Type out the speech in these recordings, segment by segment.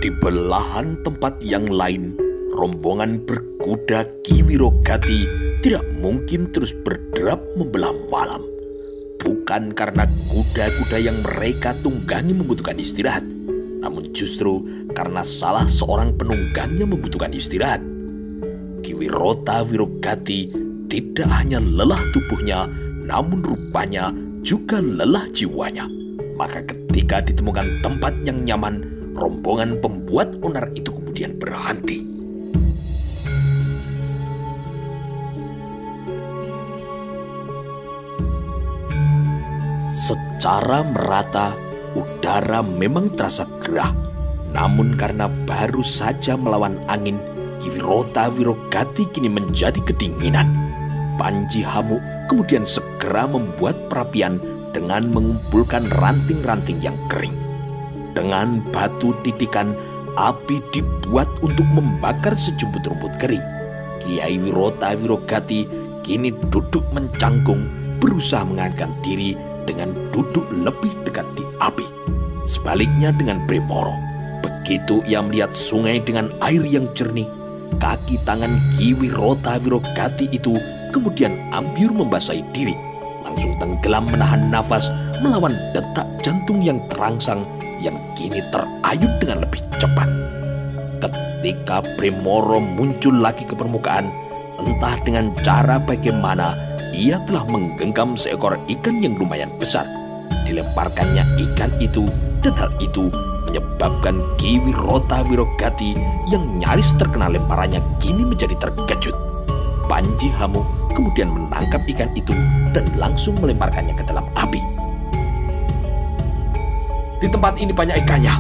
Di belahan tempat yang lain, rombongan berkuda Ki Wirogati tidak mungkin terus berderap membelah malam. Bukan karena kuda-kuda yang mereka tunggangi membutuhkan istirahat, namun justru karena salah seorang penunggangnya membutuhkan istirahat. Ki Wirota Wirogati tidak hanya lelah tubuhnya, namun rupanya juga lelah jiwanya. Maka ketika ditemukan tempat yang nyaman, rombongan pembuat onar itu kemudian berhenti. Secara merata, udara memang terasa gerah. Namun karena baru saja melawan angin, Ki Wirota Wirogati kini menjadi kedinginan. Panji Hamuk kemudian segera membuat perapian dengan mengumpulkan ranting-ranting yang kering. Dengan batu titikan, api dibuat untuk membakar sejumput rumput kering. Kiai Wirota Wirogati kini duduk mencangkung, berusaha mengangkat diri dengan duduk lebih dekat di api. Sebaliknya dengan Bremoro, begitu ia melihat sungai dengan air yang jernih, kaki tangan Ki Wirota Wirogati itu kemudian ambyur membasahi diri, langsung tenggelam menahan nafas melawan detak jantung yang terangsang yang kini terayun dengan lebih cepat. Ketika Bremoro muncul lagi ke permukaan, entah dengan cara bagaimana ia telah menggenggam seekor ikan yang lumayan besar. Dilemparkannya ikan itu, dan hal itu menyebabkan Ki Wirota Wirogati yang nyaris terkena lemparannya kini menjadi terkejut. Panji Hamuk kemudian menangkap ikan itu dan langsung melemparkannya ke dalam api. "Di tempat ini banyak ikannya,"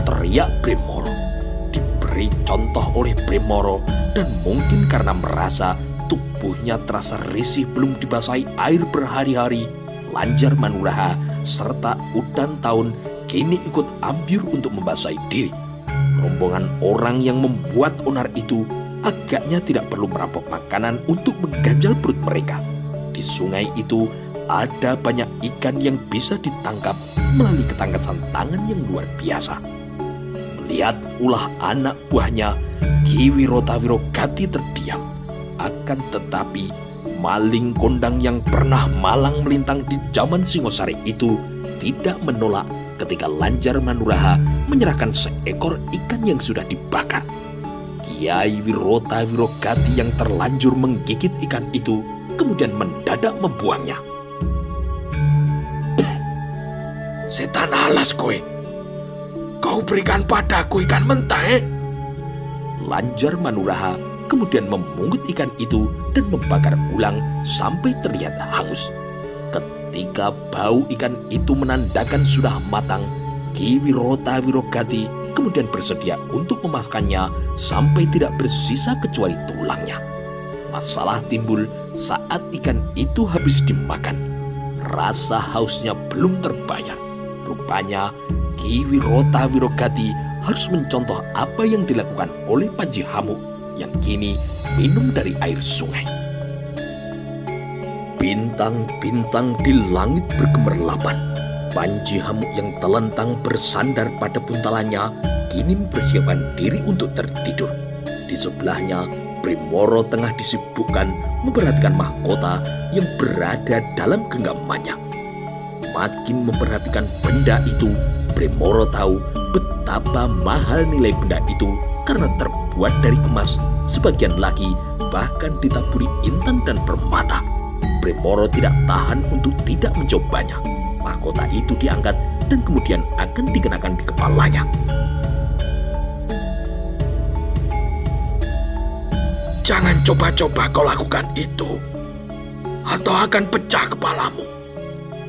teriak Bremoro. Diberi contoh oleh Bremoro, dan mungkin karena merasa tubuhnya terasa risih belum dibasahi air berhari-hari, Lanjar Manuraha serta Udan Taun kini ikut ambyur untuk membasahi diri. Rombongan orang yang membuat onar itu agaknya tidak perlu merampok makanan untuk mengganjal perut mereka. Di sungai itu ada banyak ikan yang bisa ditangkap melalui ketangkasan tangan yang luar biasa. Melihat ulah anak buahnya, Ki Wirota Wirogati terdiam. Akan tetapi, maling kondang yang pernah malang melintang di zaman Singosari itu tidak menolak ketika Lanjar Manuraha menyerahkan seekor ikan yang sudah dibakar. Kiai Wirota Wirogati yang terlanjur menggigit ikan itu kemudian mendadak membuangnya. "Setan alas kowe, kau berikan padaku ikan mentah, Lanjar Manuraha kemudian memungut ikan itu dan membakar ulang sampai terlihat hangus. Ketika bau ikan itu menandakan sudah matang, Ki Wirota Wirogati kemudian bersedia untuk memakannya sampai tidak bersisa kecuali tulangnya. Masalah timbul saat ikan itu habis dimakan. Rasa hausnya belum terbayar. Rupanya Ki Wirota Wirogati harus mencontoh apa yang dilakukan oleh Panji Hamuk yang kini minum dari air sungai. Bintang-bintang di langit bergemerlapan. Panji Hamuk yang telentang bersandar pada buntalannya kini mempersiapkan diri untuk tertidur. Di sebelahnya, Bremoro tengah disibukkan memperhatikan mahkota yang berada dalam genggamannya. Makin memperhatikan benda itu, Bremoro tahu betapa mahal nilai benda itu karena terbuat dari emas, sebagian lagi bahkan ditaburi intan dan permata. Bremoro tidak tahan untuk tidak mencobanya. Mahkota itu diangkat dan kemudian akan dikenakan di kepalanya. "Jangan coba-coba kau lakukan itu, atau akan pecah kepalamu,"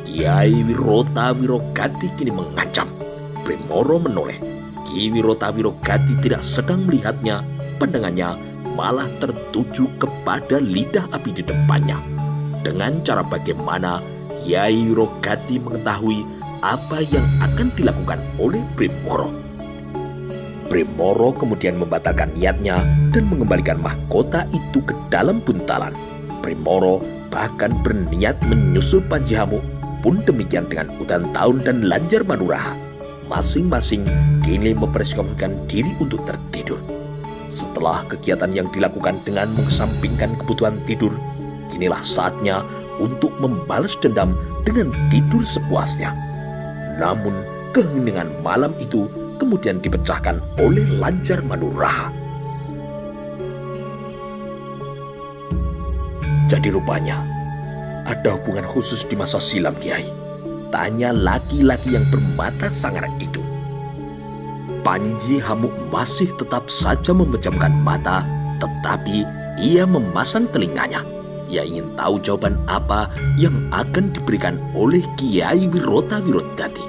Kiai Wirota Wirogati kini mengancam. Bremoro menoleh. Ki Wirota Wirogati tidak sedang melihatnya. Pandangannya malah tertuju kepada lidah api di depannya. Dengan cara bagaimana Kiai Wirogati mengetahui apa yang akan dilakukan oleh Bremoro. Bremoro kemudian membatalkan niatnya dan mengembalikan mahkota itu ke dalam buntalan. Bremoro bahkan berniat menyusul Panji Hamuk, pun demikian dengan Udan Taun dan Lanjar Manuraha. Masing-masing kini mempersiapkan diri untuk tertidur. Setelah kegiatan yang dilakukan dengan mengesampingkan kebutuhan tidur, kinilah saatnya untuk membalas dendam dengan tidur sepuasnya. Namun keheningan malam itu kemudian dipecahkan oleh Lanjar Manuraha. Jadi rupanya ada hubungan khusus di masa silam, Kiai? Tanya laki-laki yang bermata sangar itu. Panji Hamuk masih tetap saja memejamkan mata, tetapi ia memasang telinganya. Ia ingin tahu jawaban apa yang akan diberikan oleh Kiai Wirota Wirodadi.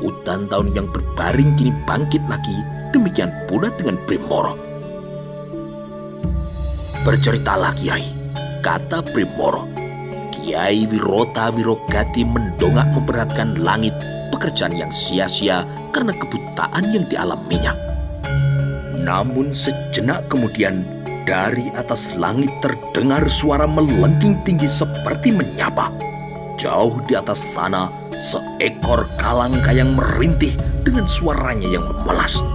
Udan tahun yang berbaring kini bangkit lagi, demikian pula dengan Brimoro. "Berceritalah, Kiai," kata Brimoro. Kiai Wirota Wirogati mendongak memperhatikan langit, pekerjaan yang sia-sia karena kebutaan yang dialaminya. Namun sejenak kemudian, dari atas langit terdengar suara melengking tinggi seperti menyapa. Jauh di atas sana, seekor kalangkayang merintih dengan suaranya yang memelas.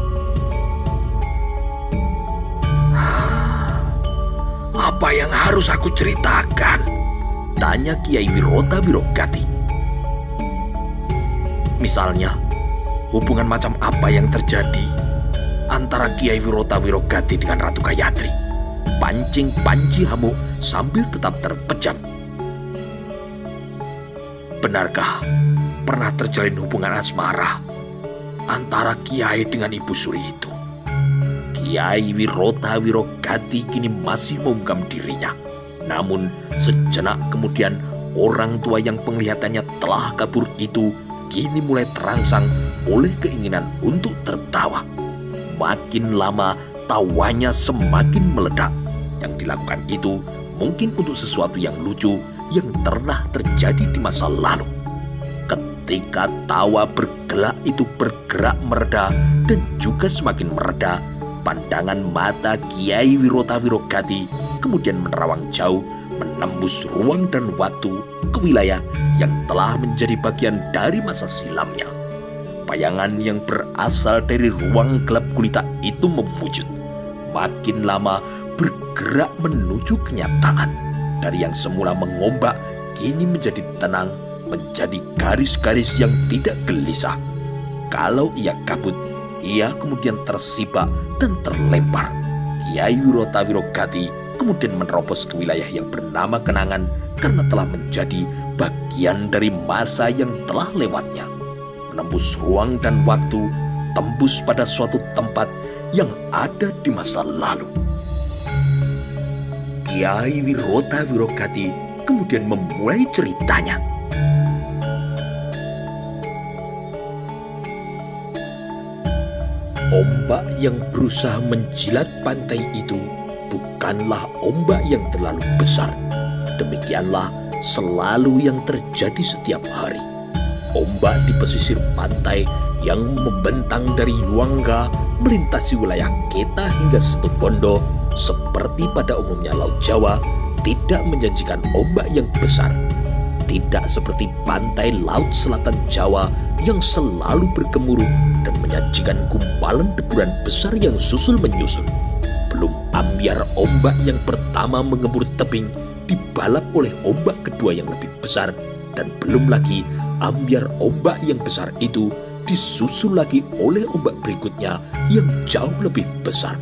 "Apa yang harus aku ceritakan?" tanya Kiai Wirota Wirogati. "Misalnya, hubungan macam apa yang terjadi antara Kiai Wirota Wirogati dengan Ratu Gayatri?" pancing Panji Hamuk sambil tetap terpejam. "Benarkah pernah terjalin hubungan asmara antara Kiai dengan Ibu Suri itu?" Kiai Wirota Wirogati kini masih membungkam dirinya. Namun sejenak kemudian orang tua yang penglihatannya telah kabur itu kini mulai terangsang oleh keinginan untuk tertawa. Makin lama tawanya semakin meledak. Yang dilakukan itu mungkin untuk sesuatu yang lucu yang pernah terjadi di masa lalu. Ketika tawa bergelak itu bergerak mereda dan juga semakin mereda, pandangan mata Kiai Wirota Wirogati kemudian menerawang jauh, menembus ruang dan waktu ke wilayah yang telah menjadi bagian dari masa silamnya. Bayangan yang berasal dari ruang gelap gulita itu mewujud. Makin lama bergerak menuju kenyataan. Dari yang semula mengombak, kini menjadi tenang, menjadi garis-garis yang tidak gelisah. Kalau ia kabut, ia kemudian tersibak dan terlempar. Kiai Wirota Wirogati kemudian menerobos ke wilayah yang bernama kenangan karena telah menjadi bagian dari masa yang telah lewatnya. Menembus ruang dan waktu, tembus pada suatu tempat yang ada di masa lalu. Kiai Wirota Wirogati kemudian memulai ceritanya. Ombak yang berusaha menjilat pantai itu bukanlah ombak yang terlalu besar. Demikianlah selalu yang terjadi setiap hari. Ombak di pesisir pantai yang membentang dari Yuangga melintasi wilayah Keta hingga Situbondo, seperti pada umumnya Laut Jawa, tidak menjanjikan ombak yang besar. Tidak seperti pantai Laut Selatan Jawa yang selalu bergemuruh dan menyajikan gumpalan deburan besar yang susul menyusul. Belum ambyar ombak yang pertama mengembur tebing dibalap oleh ombak kedua yang lebih besar, dan belum lagi ambyar ombak yang besar itu disusul lagi oleh ombak berikutnya yang jauh lebih besar.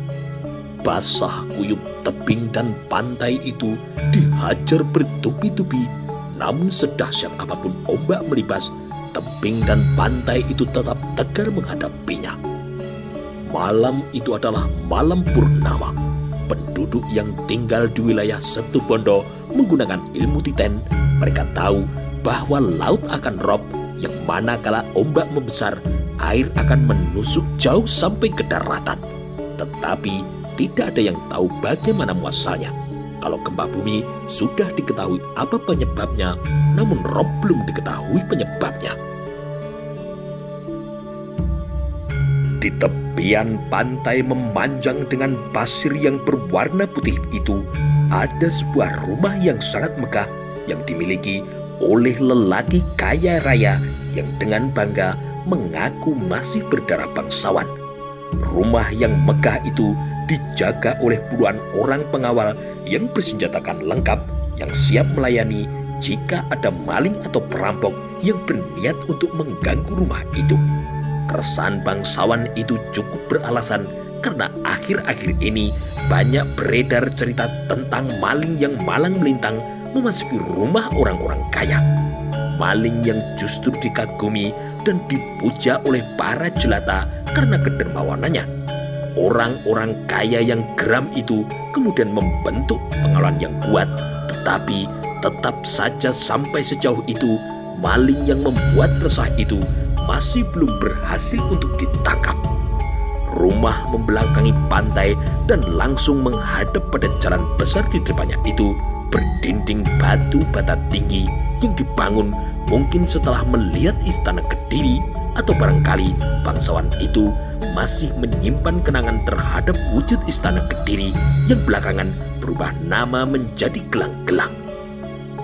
Basah kuyup tebing dan pantai itu dihajar bertubi-tubi, namun sedahsyat apapun ombak melibas, tebing dan pantai itu tetap tegar menghadapinya. Malam itu adalah malam purnama. Penduduk yang tinggal di wilayah Situbondo menggunakan ilmu titen. Mereka tahu bahwa laut akan rob, yang mana kala ombak membesar, air akan menusuk jauh sampai ke daratan. Tetapi tidak ada yang tahu bagaimana muasalnya. Kalau gempa bumi sudah diketahui apa penyebabnya, namun rob belum diketahui penyebabnya. Di tepian pantai memanjang dengan pasir yang berwarna putih itu, ada sebuah rumah yang sangat megah yang dimiliki oleh lelaki kaya raya yang dengan bangga mengaku masih berdarah bangsawan. Rumah yang megah itu dijaga oleh puluhan orang pengawal yang bersenjatakan lengkap, yang siap melayani jika ada maling atau perampok yang berniat untuk mengganggu rumah itu. Keresahan bangsawan itu cukup beralasan karena akhir-akhir ini banyak beredar cerita tentang maling yang malang melintang memasuki rumah orang-orang kaya. Maling yang justru dikagumi dan dipuja oleh para jelata karena kedermawanannya. Orang-orang kaya yang geram itu kemudian membentuk pengawalan yang kuat, tetapi tetap saja sampai sejauh itu maling yang membuat resah itu masih belum berhasil untuk ditangkap. Rumah membelakangi pantai dan langsung menghadap pada jalan besar di depannya itu berdinding batu bata tinggi yang dibangun mungkin setelah melihat istana Kediri, atau barangkali bangsawan itu masih menyimpan kenangan terhadap wujud istana Kediri yang belakangan berubah nama menjadi gelang-gelang.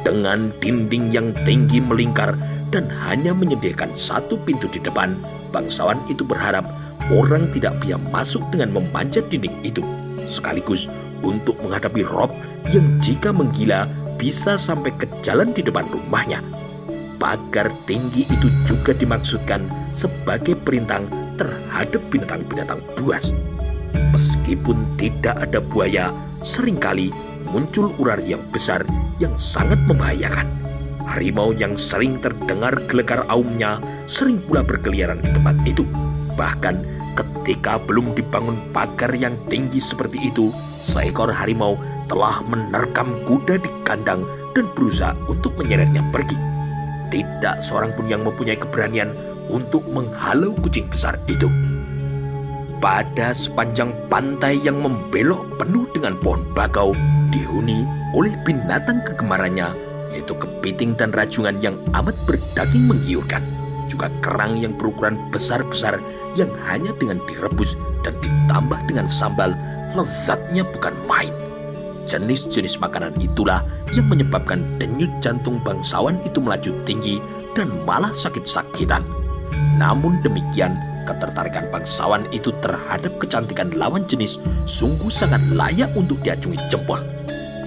Dengan dinding yang tinggi melingkar dan hanya menyediakan satu pintu di depan, bangsawan itu berharap orang tidak bisa masuk dengan memanjat dinding itu, sekaligus untuk menghadapi Rob yang jika menggila bisa sampai ke jalan di depan rumahnya. Pagar tinggi itu juga dimaksudkan sebagai perintang terhadap binatang-binatang buas. Meskipun tidak ada buaya, seringkali muncul ular yang besar yang sangat membahayakan. Harimau yang sering terdengar gelegar aumnya sering pula berkeliaran di tempat itu. Bahkan ketika belum dibangun pagar yang tinggi seperti itu, seekor harimau telah menerkam kuda di kandang dan berusaha untuk menyeretnya pergi. Tidak seorang pun yang mempunyai keberanian untuk menghalau kucing besar itu. Pada sepanjang pantai yang membelok penuh dengan pohon bakau, dihuni oleh binatang kegemarannya, yaitu kepiting dan rajungan yang amat berdaging menggiurkan, juga kerang yang berukuran besar-besar yang hanya dengan direbus dan ditambah dengan sambal, lezatnya bukan main. Jenis-jenis makanan itulah yang menyebabkan denyut jantung bangsawan itu melaju tinggi dan malah sakit-sakitan. Namun demikian, ketertarikan bangsawan itu terhadap kecantikan lawan jenis sungguh sangat layak untuk diacungi jempol.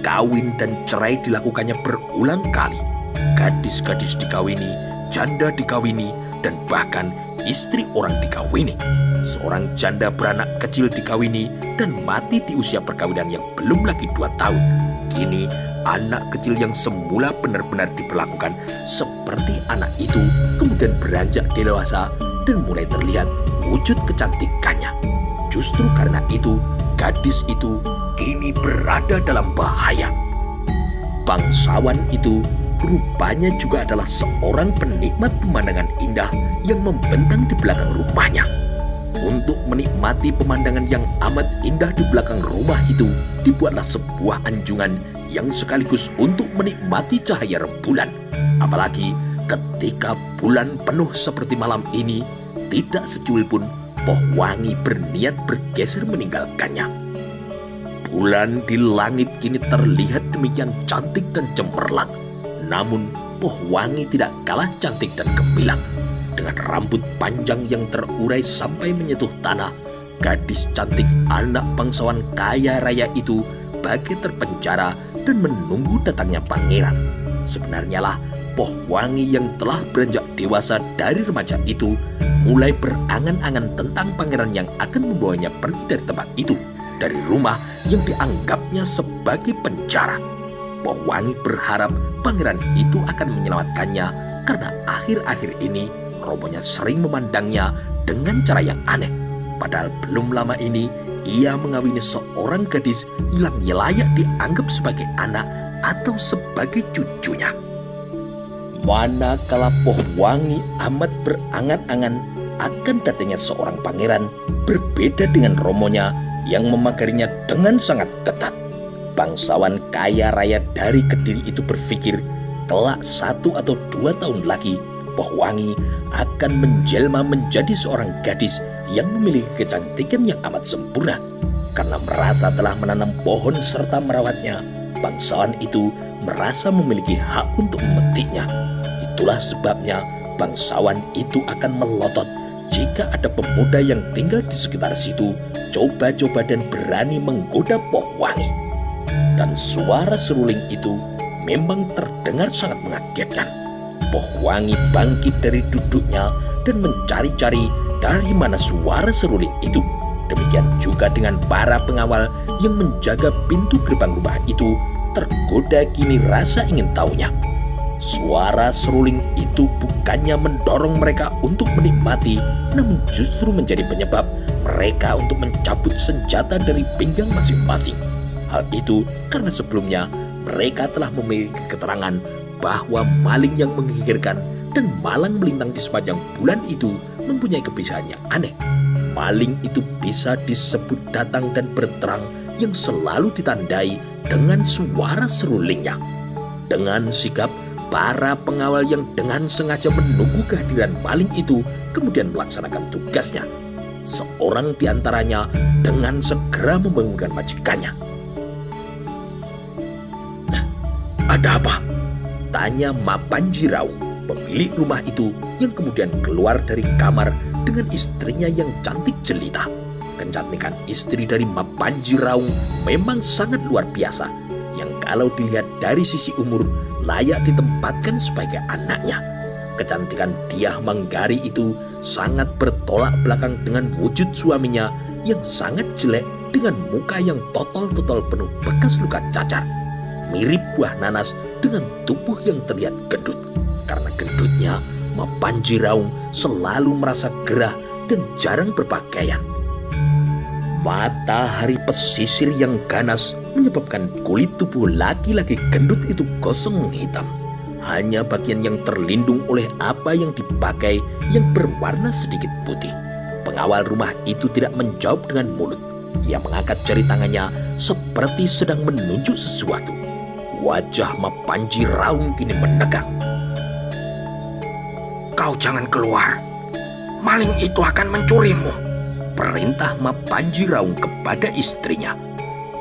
Kawin dan cerai dilakukannya berulang kali. Gadis-gadis dikawini, janda dikawini, dan bahkan istri orang dikawini. Seorang janda beranak kecil dikawini dan mati di usia perkawinan yang belum lagi 2 tahun. Kini anak kecil yang semula benar-benar diperlakukan seperti anak itu kemudian beranjak dewasa dan mulai terlihat wujud kecantikannya. Justru karena itu, gadis itu kini berada dalam bahaya. Bangsawan itu rupanya juga adalah seorang penikmat pemandangan indah yang membentang di belakang rumahnya. Untuk menikmati pemandangan yang amat indah di belakang rumah itu, dibuatlah sebuah anjungan yang sekaligus untuk menikmati cahaya rembulan. Apalagi ketika bulan penuh seperti malam ini, tidak secuil pun Pohwangi berniat bergeser meninggalkannya. Bulan di langit kini terlihat demikian cantik dan cemerlang. Namun Pohwangi tidak kalah cantik dan gemilang. Dengan rambut panjang yang terurai sampai menyentuh tanah, gadis cantik anak bangsawan kaya raya itu bagai terpenjara dan menunggu datangnya pangeran. Sebenarnya lah, Pohwangi yang telah beranjak dewasa dari remaja itu mulai berangan-angan tentang pangeran yang akan membawanya pergi dari tempat itu, dari rumah yang dianggapnya sebagai penjara. Pohwangi berharap pangeran itu akan menyelamatkannya karena akhir-akhir ini romonya sering memandangnya dengan cara yang aneh. Padahal belum lama ini ia mengawini seorang gadis yang layak dianggap sebagai anak atau sebagai cucunya. Manakala Pohwangi amat berangan-angan akan datangnya seorang pangeran, berbeda dengan romonya yang memagarinya dengan sangat ketat. Bangsawan kaya raya dari Kediri itu berpikir kelak 1 atau 2 tahun lagi Pohwangi akan menjelma menjadi seorang gadis yang memiliki kecantikan yang amat sempurna. Karena merasa telah menanam pohon serta merawatnya, bangsawan itu merasa memiliki hak untuk memetiknya. Itulah sebabnya bangsawan itu akan melotot jika ada pemuda yang tinggal di sekitar situ coba-coba dan berani menggoda Poh-wangi. Dan suara seruling itu memang terdengar sangat mengagetkan. Poh-wangi bangkit dari duduknya dan mencari-cari dari mana suara seruling itu. Demikian juga dengan para pengawal yang menjaga pintu gerbang rumah itu, tergoda kini rasa ingin tahunya. Suara seruling itu bukannya mendorong mereka untuk menikmati, namun justru menjadi penyebab mereka untuk mencabut senjata dari pinggang masing-masing. Hal itu karena sebelumnya mereka telah memiliki keterangan bahwa maling yang menggigirkan dan malang melintang di sepanjang bulan itu mempunyai kebiasaan yang aneh. Maling itu bisa disebut datang dan berterang yang selalu ditandai dengan suara serulingnya. Dengan sigap, para pengawal yang dengan sengaja menunggu kehadiran maling itu kemudian melaksanakan tugasnya. Seorang di antaranya dengan segera membangunkan majikannya. "Ada apa?" tanya Mapanji Raung, pemilik rumah itu yang kemudian keluar dari kamar dengan istrinya yang cantik jelita. Kecantikan istri dari Mapanji Raung memang sangat luar biasa, yang kalau dilihat dari sisi umur layak ditempatkan sebagai anaknya. Kecantikan Diah Manggari itu sangat bertolak belakang dengan wujud suaminya yang sangat jelek dengan muka yang totol-totol penuh bekas luka cacar. Mirip buah nanas dengan tubuh yang terlihat gendut. Karena gendutnya, Mapanji Raung selalu merasa gerah dan jarang berpakaian. Matahari pesisir yang ganas menyebabkan kulit tubuh laki-laki gendut itu gosong hitam. Hanya bagian yang terlindung oleh apa yang dipakai yang berwarna sedikit putih. Pengawal rumah itu tidak menjawab dengan mulut. Ia mengangkat jari tangannya seperti sedang menunjuk sesuatu. Wajah Mapanji Raung kini menegang. "Kau jangan keluar. Maling itu akan mencurimu," perintah Mapanji Raung kepada istrinya.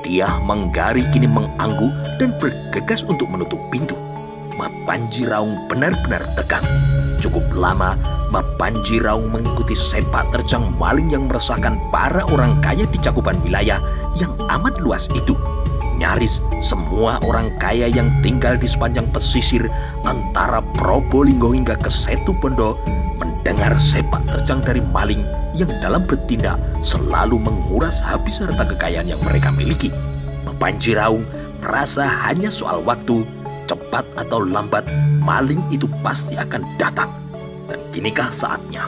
Diah Manggari kini mengangguk dan bergegas untuk menutup pintu. Mapanji Raung benar-benar tegang. Cukup lama Mapanji Raung mengikuti sepak terjang maling yang meresahkan para orang kaya di cakupan wilayah yang amat luas itu. Nyaris semua orang kaya yang tinggal di sepanjang pesisir antara Probolinggo hingga ke Situbondo mendengar sepak terjang dari maling yang dalam bertindak selalu menguras habis harta kekayaan yang mereka miliki. Mapanji Raung merasa hanya soal waktu, cepat atau lambat maling itu pasti akan datang. Dan kinikah saatnya.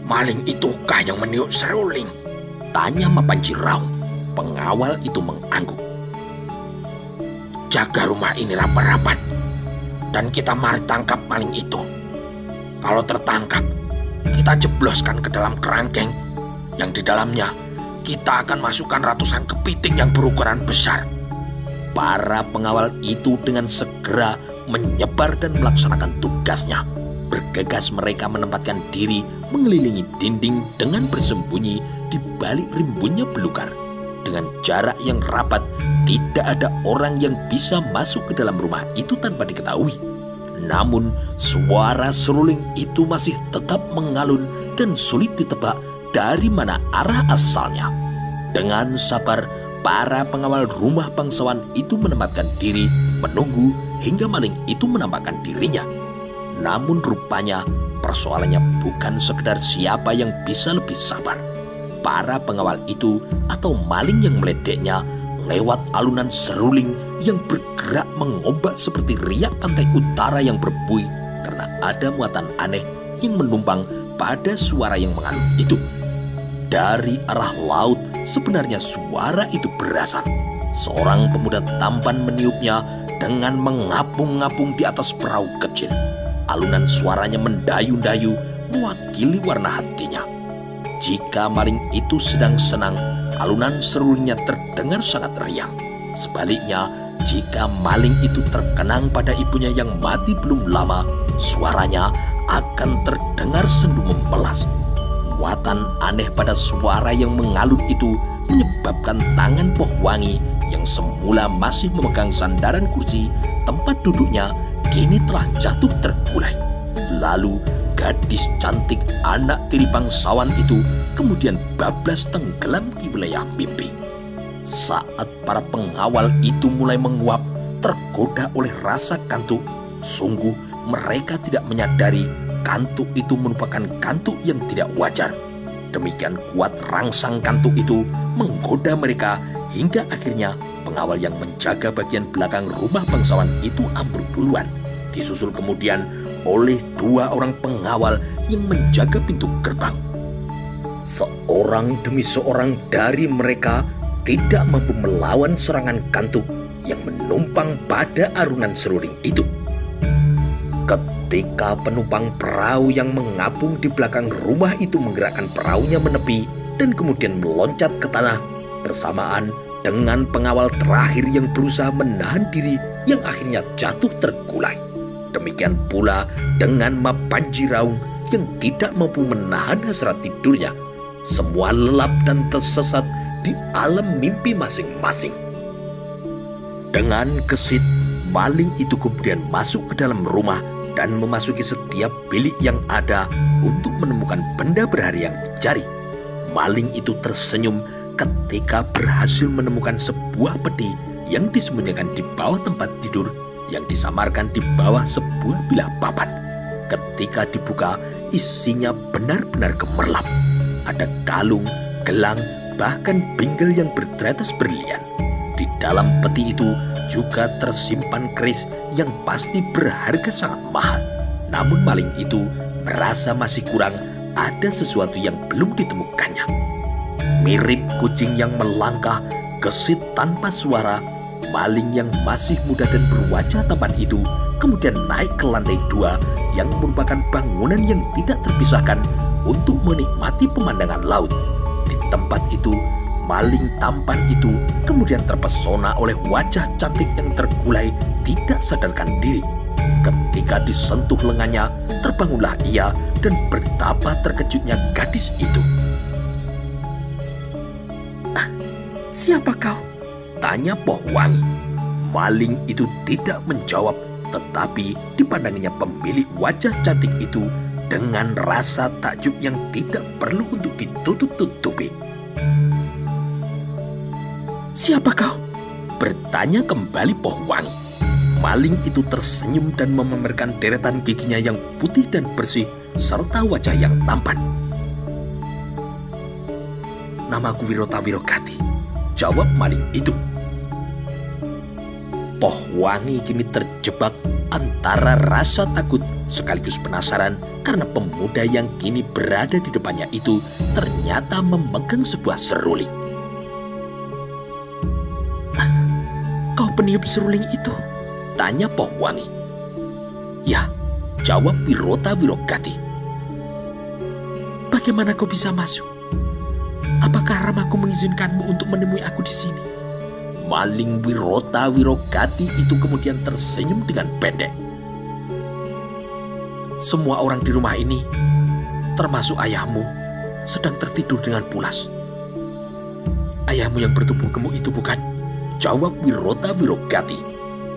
"Maling itukah yang meniup seruling?" tanya Mapanji Raung. Pengawal itu mengangguk. "Jaga rumah ini rapat-rapat, dan kita mari tangkap maling itu. Kalau tertangkap, kita jebloskan ke dalam kerangkeng, yang di dalamnya kita akan masukkan ratusan kepiting yang berukuran besar." Para pengawal itu dengan segera menyebar dan melaksanakan tugasnya. Bergegas mereka menempatkan diri mengelilingi dinding dengan bersembunyi di balik rimbunnya belukar. Dengan jarak yang rapat, tidak ada orang yang bisa masuk ke dalam rumah itu tanpa diketahui. Namun, suara seruling itu masih tetap mengalun dan sulit ditebak dari mana arah asalnya. Dengan sabar, para pengawal rumah bangsawan itu menempatkan diri menunggu hingga maling itu menampakkan dirinya. Namun rupanya persoalannya bukan sekedar siapa yang bisa lebih sabar. Para pengawal itu atau maling yang meledeknya lewat alunan seruling yang bergerak mengombak seperti riak pantai utara yang berbuih karena ada muatan aneh yang menumpang pada suara yang mengalun itu. Dari arah laut sebenarnya suara itu berasal. Seorang pemuda tampan meniupnya dengan mengapung-ngapung di atas perahu kecil. Alunan suaranya mendayu-dayu mewakili warna hatinya. Jika maling itu sedang senang, alunan serulingnya terdengar sangat riang. Sebaliknya, jika maling itu terkenang pada ibunya yang mati belum lama, suaranya akan terdengar sendu memelas. Kekuatan aneh pada suara yang mengalun itu menyebabkan tangan Poh Wangi yang semula masih memegang sandaran kursi tempat duduknya kini telah jatuh tergulai. Lalu gadis cantik anak tiri bangsawan itu kemudian bablas tenggelam di wilayah mimpi. Saat para pengawal itu mulai menguap, tergoda oleh rasa kantuk, sungguh mereka tidak menyadari kantuk itu merupakan kantuk yang tidak wajar. Demikian kuat rangsang kantuk itu menggoda mereka hingga akhirnya pengawal yang menjaga bagian belakang rumah bangsawan itu ambruk duluan, disusul kemudian oleh 2 orang pengawal yang menjaga pintu gerbang. Seorang demi seorang dari mereka tidak mampu melawan serangan kantuk yang menumpang pada arunan seruling itu. Ketika penumpang perahu yang mengapung di belakang rumah itu menggerakkan perahunya menepi dan kemudian meloncat ke tanah, bersamaan dengan pengawal terakhir yang berusaha menahan diri yang akhirnya jatuh tergulai. Demikian pula dengan Ma Panji Raung yang tidak mampu menahan hasrat tidurnya. Semua lelap dan tersesat di alam mimpi masing-masing. Dengan gesit, maling itu kemudian masuk ke dalam rumah dan memasuki setiap bilik yang ada untuk menemukan benda berharga yang dicari. Maling itu tersenyum ketika berhasil menemukan sebuah peti yang disembunyikan di bawah tempat tidur yang disamarkan di bawah sebuah bilah papan. Ketika dibuka, isinya benar-benar gemerlap. Ada kalung, gelang, bahkan bingkel yang bertetes berlian. Di dalam peti itu juga tersimpan keris yang pasti berharga sangat mahal. Namun maling itu merasa masih kurang ada sesuatu yang belum ditemukannya. Mirip kucing yang melangkah, gesit tanpa suara, maling yang masih muda dan berwajah tampan itu kemudian naik ke lantai 2 yang merupakan bangunan yang tidak terpisahkan untuk menikmati pemandangan laut. Di tempat itu, maling tampan itu kemudian terpesona oleh wajah cantik yang tergulai tidak sadarkan diri. Ketika disentuh lengannya, terbangunlah ia dan betapa terkejutnya gadis itu. "Siapa kau?" tanya Poh Wangi. Maling itu tidak menjawab, tetapi dipandanginya pemilik wajah cantik itu dengan rasa takjub yang tidak perlu untuk ditutup-tutupi. "Siapa kau?" bertanya kembali Poh Wangi. Maling itu tersenyum dan memamerkan deretan giginya yang putih dan bersih serta wajah yang tampan. "Namaku Wirota Wirogati," jawab maling itu. Poh Wangi kini terjebak antara rasa takut sekaligus penasaran karena pemuda yang kini berada di depannya itu ternyata memegang sebuah seruling. "Kau peniup seruling itu?" tanya Poh Wangi. "Ya," jawab Wirota Wirogati. "Bagaimana kau bisa masuk? Apakah ramaku mengizinkanmu untuk menemui aku di sini?" Maling Wirota Wirogati itu kemudian tersenyum dengan pendek. "Semua orang di rumah ini, termasuk ayahmu, sedang tertidur dengan pulas." "Ayahmu yang bertubuh gemuk itu bukan?" jawab Wirota Wirogati.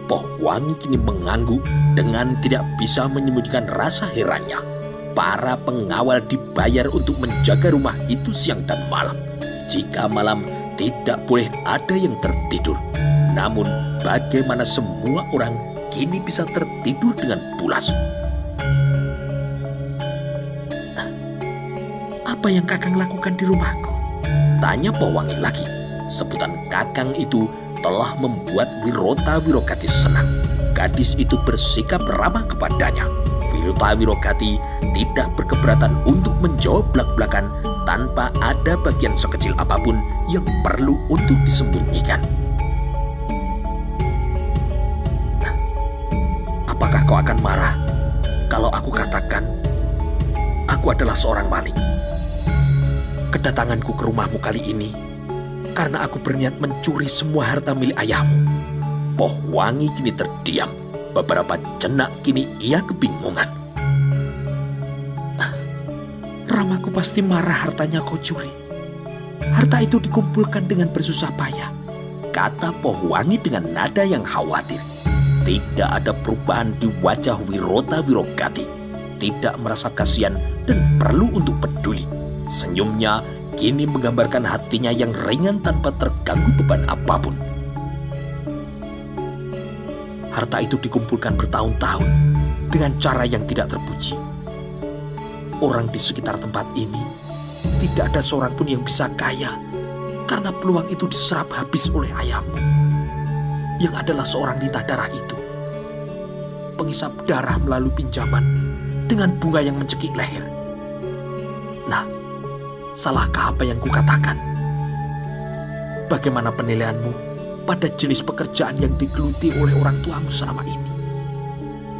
Poh Wangi kini mengangguk dengan tidak bisa menyembunyikan rasa herannya. Para pengawal dibayar untuk menjaga rumah itu siang dan malam. Jika malam tidak boleh ada yang tertidur. Namun bagaimana semua orang kini bisa tertidur dengan pulas? "Apa yang Kakang lakukan di rumahku?" tanya Poh Wangi lagi. Sebutan Kakang itu telah membuat Wirota Wirogati senang. Gadis itu bersikap ramah kepadanya. Wirota Wirogati tidak berkeberatan untuk menjawab belak-belakan tanpa ada bagian sekecil apapun yang perlu untuk disembunyikan. "Apakah kau akan marah kalau aku katakan aku adalah seorang maling? Kedatanganku ke rumahmu kali ini karena aku berniat mencuri semua harta milik ayahmu." Poh Wangi kini terdiam. Beberapa jenak kini ia kebingungan. Ramaku pasti marah hartanya kau curi. Harta itu dikumpulkan dengan bersusah payah, kata Pohwangi dengan nada yang khawatir. Tidak ada perubahan di wajah Wirota Wirogati. Tidak merasa kasihan dan perlu untuk peduli. Senyumnya kini menggambarkan hatinya yang ringan tanpa terganggu beban apapun. Harta itu dikumpulkan bertahun-tahun dengan cara yang tidak terpuji. Orang di sekitar tempat ini tidak ada seorang pun yang bisa kaya karena peluang itu diserap habis oleh ayahmu yang adalah seorang lintah darah itu. Pengisap darah melalui pinjaman dengan bunga yang mencekik leher. Nah, salahkah apa yang kukatakan? Bagaimana penilaianmu pada jenis pekerjaan yang digeluti oleh orang tuamu selama ini?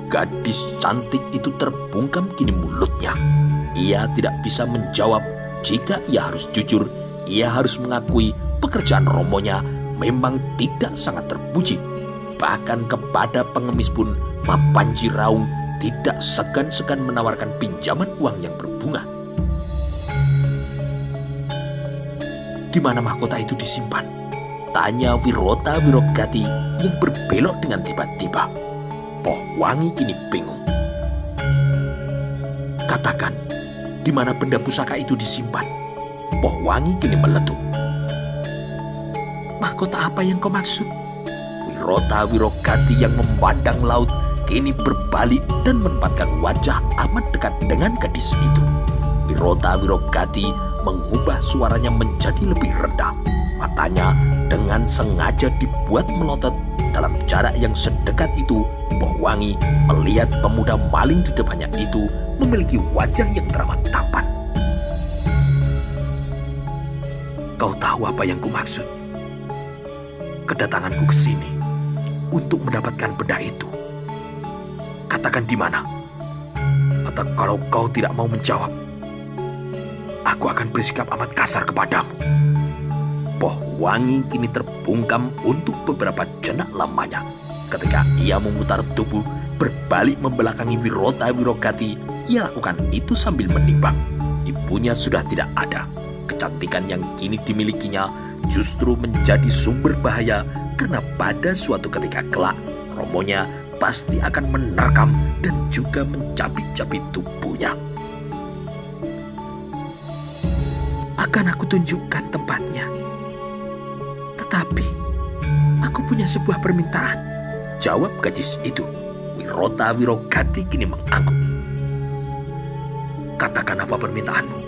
Gadis cantik itu terbungkam kini mulutnya. Ia tidak bisa menjawab. Jika ia harus jujur, ia harus mengakui pekerjaan romonya memang tidak sangat terpuji. Bahkan kepada pengemis pun Mapanji Raung tidak segan-segan menawarkan pinjaman uang yang berbunga. Di mana mahkota itu disimpan? Tanya Wirota Wirogati yang berbelok dengan tiba-tiba. Pohwangi kini bingung. Katakan, di mana benda pusaka itu disimpan? Pohwangi kini meletup. Mahkota apa yang kau maksud? Wirota Wirogati yang memandang laut kini berbalik dan menempatkan wajah amat dekat dengan gadis itu. Wirota Wirogati mengubah suaranya menjadi lebih rendah. Matanya dengan sengaja dibuat melotot. Dalam jarak yang sedekat itu, Pohwangi melihat pemuda maling di depannya itu memiliki wajah yang teramat tampan. Kau tahu apa yang kumaksud? Kedatanganku ke sini untuk mendapatkan benda itu. Katakan di mana? Atau kalau kau tidak mau menjawab, aku akan bersikap amat kasar kepadamu. Pohwangi kini terbungkam untuk beberapa jenak lamanya. Ketika ia memutar tubuh, berbalik membelakangi Wirota Wirogati, ia lakukan itu sambil menimbang. Ibunya sudah tidak ada. Kecantikan yang kini dimilikinya justru menjadi sumber bahaya karena pada suatu ketika kelak, romonya pasti akan menerkam dan juga mencabik-cabik tubuhnya. Akan aku tunjukkan tempatnya. Tetapi, aku punya sebuah permintaan, jawab gadis itu. Wirota Wirogati kini mengangguk. Katakan apa permintaanmu?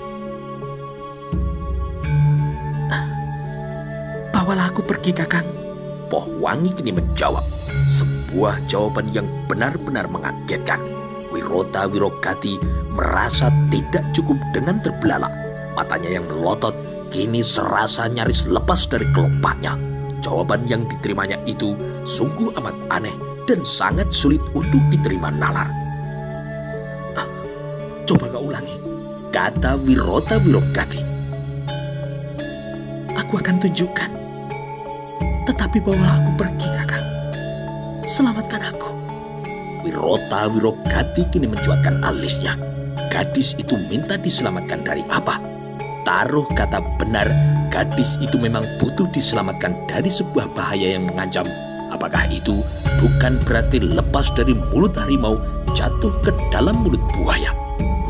Bawalah aku pergi, Kakang. Pohwangi kini menjawab. Sebuah jawaban yang benar-benar mengagetkan. Wirota Wirogati merasa tidak cukup dengan terbelalak. Matanya yang melotot kini serasa nyaris lepas dari kelopaknya. Jawaban yang diterimanya itu sungguh amat aneh dan sangat sulit untuk diterima nalar. Coba kau ulangi, kata Wirota Wirogati. Aku akan tunjukkan. Tetapi bawalah aku pergi, Kakang. Selamatkan aku. Wirota Wirogati kini mencuatkan alisnya. Gadis itu minta diselamatkan dari apa? Taruh kata benar, gadis itu memang butuh diselamatkan dari sebuah bahaya yang mengancam. Apakah itu bukan berarti lepas dari mulut harimau jatuh ke dalam mulut buaya?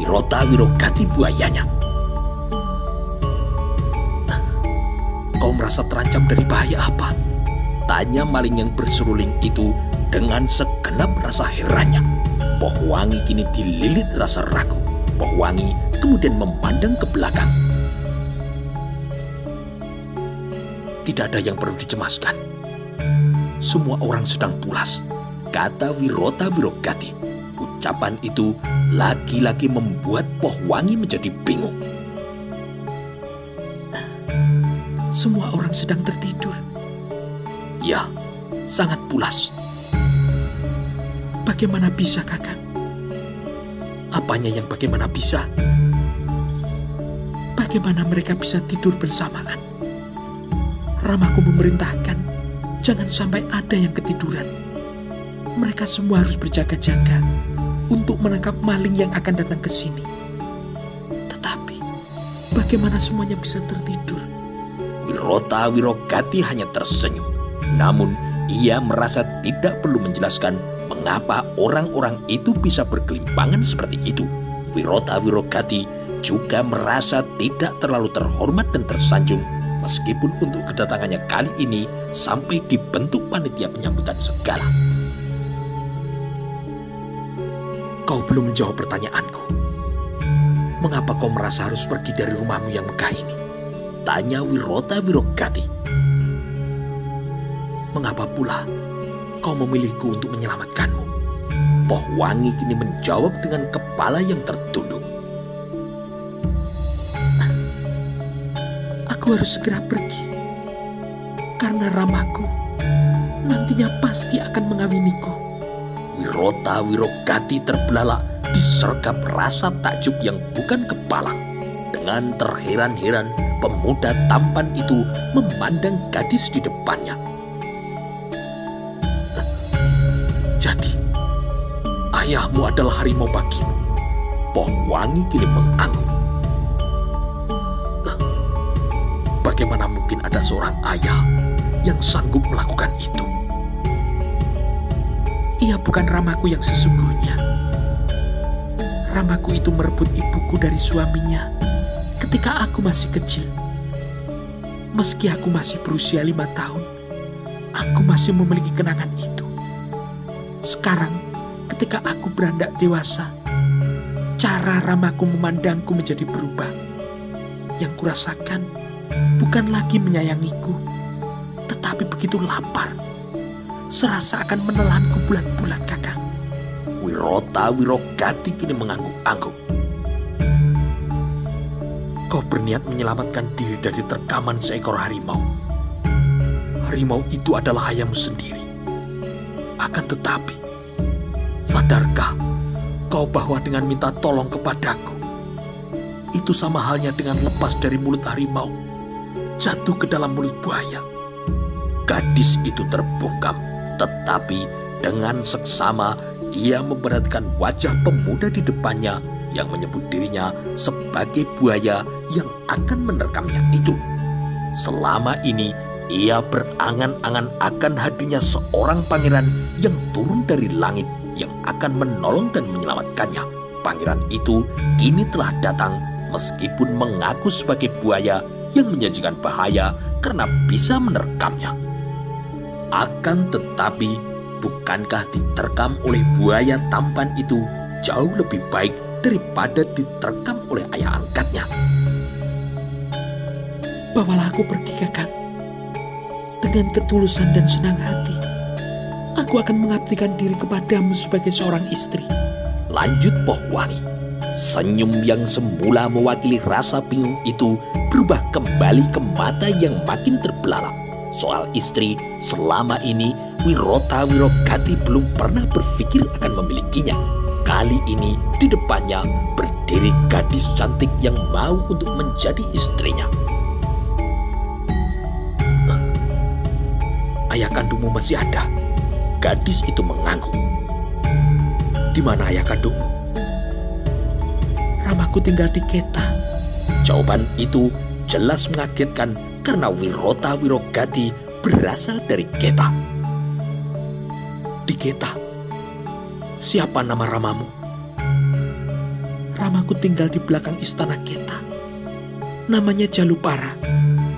Wirota Wirogati buayanya. Kau merasa terancam dari bahaya apa? Tanya maling yang berseruling itu dengan segenap rasa herannya. Pohwangi kini dililit rasa ragu. Pohwangi kemudian memandang ke belakang. Tidak ada yang perlu dicemaskan. Semua orang sedang pulas, kata Wirota Wirogati. Ucapan itu lagi-lagi membuat Pohwangi menjadi bingung. Semua orang sedang tertidur. Ya, sangat pulas. Bagaimana bisa, Kakang? Apanya yang bagaimana bisa? Bagaimana mereka bisa tidur bersamaan? Ramaku memerintahkan jangan sampai ada yang ketiduran. Mereka semua harus berjaga-jaga untuk menangkap maling yang akan datang ke sini. Tetapi bagaimana semuanya bisa tertidur? Wirota Wirogati hanya tersenyum. Namun ia merasa tidak perlu menjelaskan mengapa orang-orang itu bisa berkelimpangan seperti itu. Wirota Wirogati juga merasa tidak terlalu terhormat dan tersanjung meskipun untuk kedatangannya kali ini sampai dibentuk panitia penyambutan segala. Kau belum menjawab pertanyaanku. Mengapa kau merasa harus pergi dari rumahmu yang megah ini? Tanya Wirota Wirogati. Mengapa pula kau memilihku untuk menyelamatkanmu? Pohwangi kini menjawab dengan kepala yang tertunduk. Aku harus segera pergi. Karena Ramaku nantinya pasti akan mengawiniku. Wirota Wirogati terbelalak disergap rasa takjub yang bukan kepalang. Dengan terheran-heran, pemuda tampan itu memandang gadis di depannya. Jadi, ayahmu adalah harimau bagimu. Pohwangi kini mengangguk. Bagaimana mungkin ada seorang ayah yang sanggup melakukan itu? Ia bukan Ramaku yang sesungguhnya. Ramaku itu merebut ibuku dari suaminya ketika aku masih kecil. Meski aku masih berusia 5 tahun, aku masih memiliki kenangan itu. Sekarang, ketika aku beranjak dewasa, cara Ramaku memandangku menjadi berubah. Yang kurasakan bukan lagi menyayangiku, tetapi begitu lapar, serasa akan menelanku bulat-bulat, Kakang. Wirota Wirogati kini mengangguk-angguk. Kau berniat menyelamatkan diri dari terkaman seekor harimau. Harimau itu adalah ayahmu sendiri. Akan tetapi, sadarkah kau bahwa dengan minta tolong kepadaku, itu sama halnya dengan lepas dari mulut harimau, jatuh ke dalam mulut buaya. Gadis itu terbungkam, tetapi dengan seksama ia memperhatikan wajah pemuda di depannya yang menyebut dirinya sebagai buaya yang akan menerkamnya itu. Selama ini ia berangan-angan akan hadirnya seorang pangeran yang turun dari langit yang akan menolong dan menyelamatkannya. Pangeran itu kini telah datang meskipun mengaku sebagai buaya yang menjanjikan bahaya karena bisa menerkamnya. Akan tetapi, bukankah diterkam oleh buaya tampan itu jauh lebih baik daripada diterkam oleh ayah angkatnya? Bawalah aku pergi, Kakang. Dengan ketulusan dan senang hati, aku akan mengabdikan diri kepadamu sebagai seorang istri. Lanjut Pohwangi. Senyum yang semula mewakili rasa bingung itu berubah kembali ke mata yang makin terbelalak. Soal istri, selama ini Wirota Wirogati belum pernah berpikir akan memilikinya. Kali ini di depannya berdiri gadis cantik yang mau untuk menjadi istrinya. Ayah kandungmu masih ada? Gadis itu mengangguk. Di mana ayah kandungmu? Ramaku tinggal di Keta. Jawaban itu jelas mengagetkan karena Wirota Wirogati berasal dari Keta. Di Keta? Siapa nama ramamu? Ramaku tinggal di belakang istana Keta. Namanya Jalupara.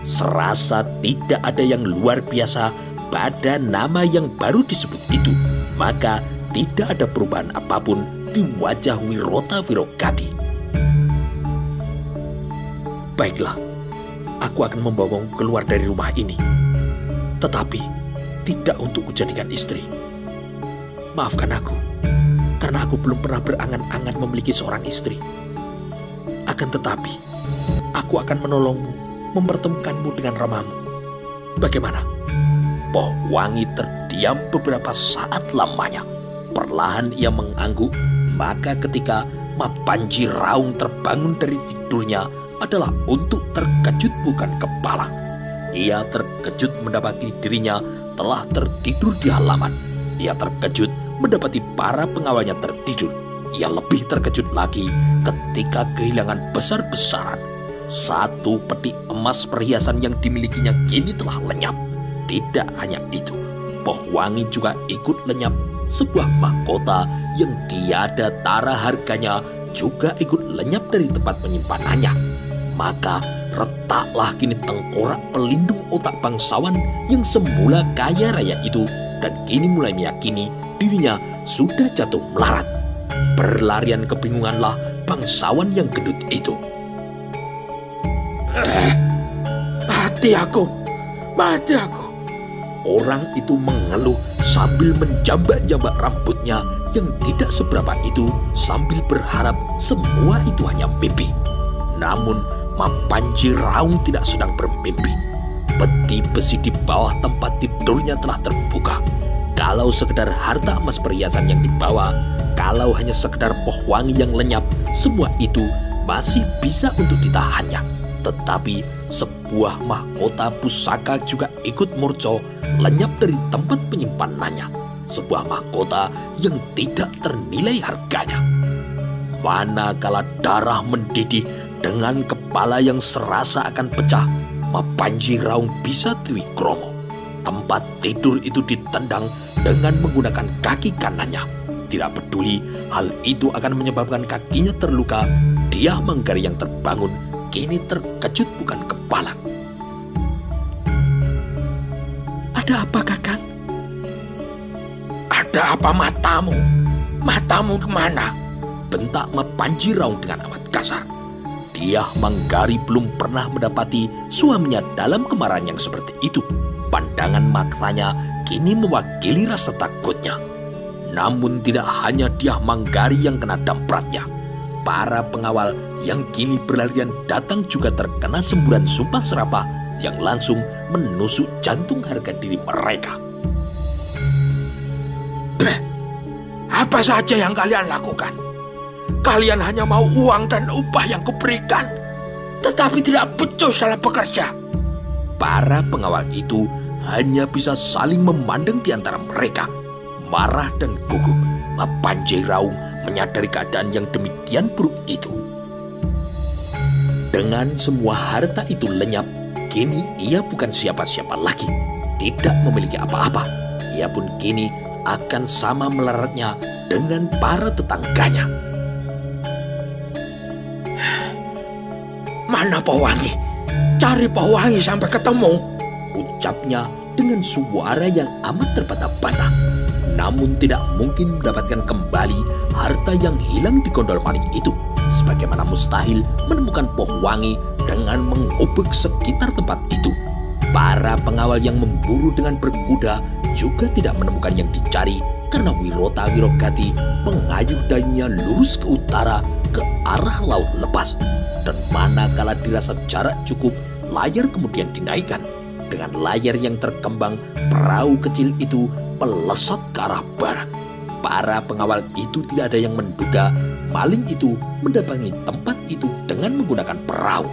Serasa tidak ada yang luar biasa pada nama yang baru disebut itu, maka tidak ada perubahan apapun di wajah Wirota Wirogati. Baiklah, aku akan membawamu keluar dari rumah ini. Tetapi tidak untuk kujadikan istri. Maafkan aku, karena aku belum pernah berangan-angan memiliki seorang istri. Akan tetapi, aku akan menolongmu, mempertemukanmu dengan ramamu. Bagaimana? Pohwangi terdiam beberapa saat lamanya. Perlahan ia mengangguk, maka ketika Mapanji Raung terbangun dari tidurnya adalah untuk terkejut bukan kepalang. Ia terkejut mendapati dirinya telah tertidur di halaman. Ia terkejut mendapati para pengawalnya tertidur. Ia lebih terkejut lagi ketika kehilangan besar-besaran. Satu peti emas perhiasan yang dimilikinya kini telah lenyap. Tidak hanya itu, Pohwangi juga ikut lenyap. Sebuah mahkota yang tiada tara harganya juga ikut lenyap dari tempat penyimpanannya. Maka retaklah kini tengkorak pelindung otak bangsawan yang semula kaya raya itu, dan kini mulai meyakini dirinya sudah jatuh melarat. Berlarian kebingunganlah bangsawan yang gendut itu. Mati aku. Orang itu mengeluh sambil menjambak-jambak rambutnya yang tidak seberapa itu, sambil berharap semua itu hanya mimpi. Namun Mapanji Raung tidak sedang bermimpi. Peti besi di bawah tempat tidurnya telah terbuka. Kalau sekedar harta emas perhiasan yang dibawa, kalau hanya sekedar Pohwangi yang lenyap, semua itu masih bisa untuk ditahannya. Tetapi sebuah mahkota pusaka juga ikut murca lenyap dari tempat penyimpanannya. Sebuah mahkota yang tidak ternilai harganya. Manakala darah mendidih dengan kepala yang serasa akan pecah, Mapanji Raung bisa twikromo. Tempat tidur itu ditendang dengan menggunakan kaki kanannya. Tidak peduli hal itu akan menyebabkan kakinya terluka, Dyah Manggari yang terbangun kini terkejut bukan kepalang. Ada apa, Kakang? Ada apa matamu? Matamu kemana? Bentak Mapanji Raung dengan amat kasar. Dyah Manggari belum pernah mendapati suaminya dalam kemarahan yang seperti itu. Pandangan matanya kini mewakili rasa takutnya. Namun tidak hanya Dyah Manggari yang kena dampratnya. Para pengawal yang kini berlarian datang juga terkena semburan sumpah serapah yang langsung menusuk jantung harga diri mereka. Apa saja yang kalian lakukan? Kalian hanya mau uang dan upah yang kuberikan, tetapi tidak becus dalam bekerja. Para pengawal itu hanya bisa saling memandang di antara mereka. Marah dan gugup, Mapanji Raung menyadari keadaan yang demikian buruk itu. Dengan semua harta itu lenyap, kini ia bukan siapa-siapa lagi. Tidak memiliki apa-apa. Ia pun kini akan sama melaratnya dengan para tetangganya. Mana Pohwangi? Cari Pohwangi sampai ketemu, ucapnya dengan suara yang amat terbata-bata. Namun tidak mungkin mendapatkan kembali harta yang hilang di gondol maling itu. Sebagaimana mustahil menemukan Pohwangi dengan mengobek sekitar tempat itu. Para pengawal yang memburu dengan berkuda juga tidak menemukan yang dicari, karena Wirota Wirogati mengayuh dayunya lurus ke utara ke arah laut lepas. Dan manakala dirasa jarak cukup, layar kemudian dinaikkan. Dengan layar yang terkembang, perahu kecil itu melesat ke arah barat. Para pengawal itu tidak ada yang menduga maling itu mendatangi tempat itu dengan menggunakan perahu.